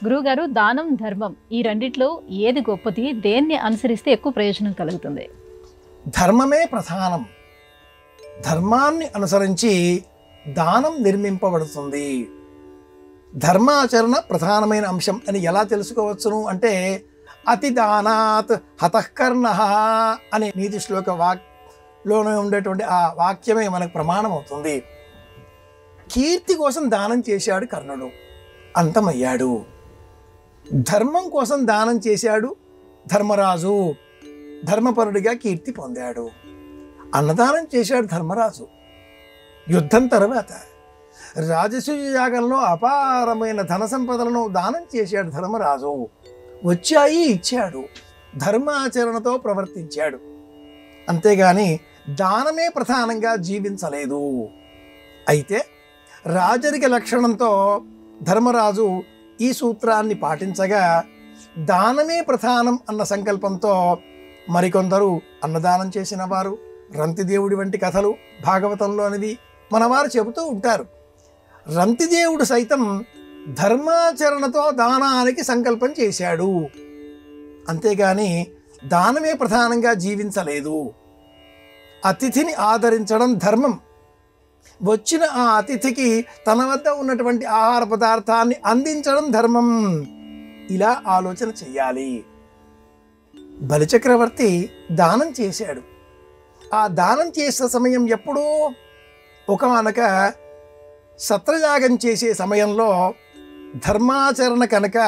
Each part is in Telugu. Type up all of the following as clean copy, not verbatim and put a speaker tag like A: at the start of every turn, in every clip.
A: గురువుగారు, దానం, ధర్మం ఈ రెండిట్లో ఏది గొప్పది? దేన్ని అనుసరిస్తే ఎక్కువ ప్రయోజనం కలుగుతుంది?
B: ధర్మమే ప్రధానం. ధర్మాన్ని అనుసరించి దానం నిర్మింపబడుతుంది. ధర్మాచరణ ప్రధానమైన అంశం అని ఎలా తెలుసుకోవచ్చును అంటే, అతి దానాత్ హతఃకర్ణః అనే నీతి శ్లోక వాక్లోనే ఉండేటువంటి ఆ వాక్యమే మనకు ప్రమాణం అవుతుంది. కీర్తి కోసం దానం చేశాడు కర్ణుడు, అంతమయ్యాడు. ధర్మం కోసం దానం చేశాడు ధర్మరాజు, ధర్మపరుడిగా కీర్తి పొందాడు. అన్నదానం చేశాడు ధర్మరాజు. యుద్ధం తర్వాత రాజసూయ యాగంలో అపారమైన ధన సంపదలను దానం చేశాడు ధర్మరాజు. వచ్చాయి, ఇచ్చాడు. ధర్మాచరణతో ప్రవర్తించాడు. అంతేగాని దానమే ప్రధానంగా జీవించలేదు. అయితే రాజరిక లక్షణంతో ధర్మరాజు ఈ సూత్రాన్ని పాటించగా, దానమే ప్రధానం అన్న సంకల్పంతో మరికొందరు అన్నదానం చేసిన వారు, రంతిదేవుడి వంటి కథలు భాగవతంలోనివి మనవారు చెబుతూ ఉంటారు. రంతిదేవుడు సైతం ధర్మాచరణతో దానానికి సంకల్పం చేశాడు. అంతేగాని దానమే ప్రధానంగా జీవించలేదు. అతిథిని ఆదరించడం ధర్మం. వచ్చిన ఆ అతిథికి తన వద్ద ఉన్నటువంటి ఆహార పదార్థాన్ని అందించడం ధర్మం. ఇలా ఆలోచన చెయ్యాలి. బలిచక్రవర్తి దానం చేశాడు. ఆ దానం చేసే సమయం ఎప్పుడూ ఒకనొక సత్రయాగం చేసే సమయంలో ధర్మాచరణ కనుక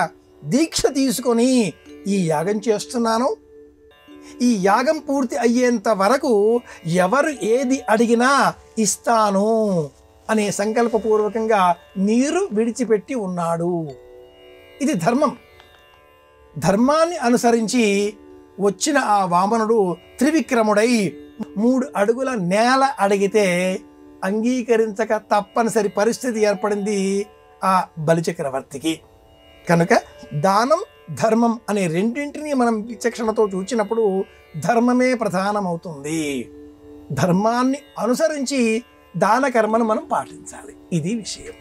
B: దీక్ష తీసుకొని ఈ యాగం చేస్తున్నాను, ఈ యాగం పూర్తి అయ్యేంత వరకు ఎవరు ఏది అడిగినా ఇస్తాను అనే సంకల్పపూర్వకంగా నీరు విడిచిపెట్టి ఉన్నాడు. ఇది ధర్మం. ధర్మాన్ని అనుసరించి వచ్చిన ఆ వామనుడు త్రివిక్రముడై 3 అడుగుల నేల అడిగితే అంగీకరించక తప్పనిసరి పరిస్థితి ఏర్పడింది ఆ బలిచక్రవర్తికి. కనుక దానం, ధర్మం అనే రెండింటినీ మనం విచక్షణతో చూచినప్పుడు ధర్మమే ప్రధానమవుతుంది. ధర్మాన్ని అనుసరించి దాన కర్మను మనం పాటించాలి. ఇది విషయం.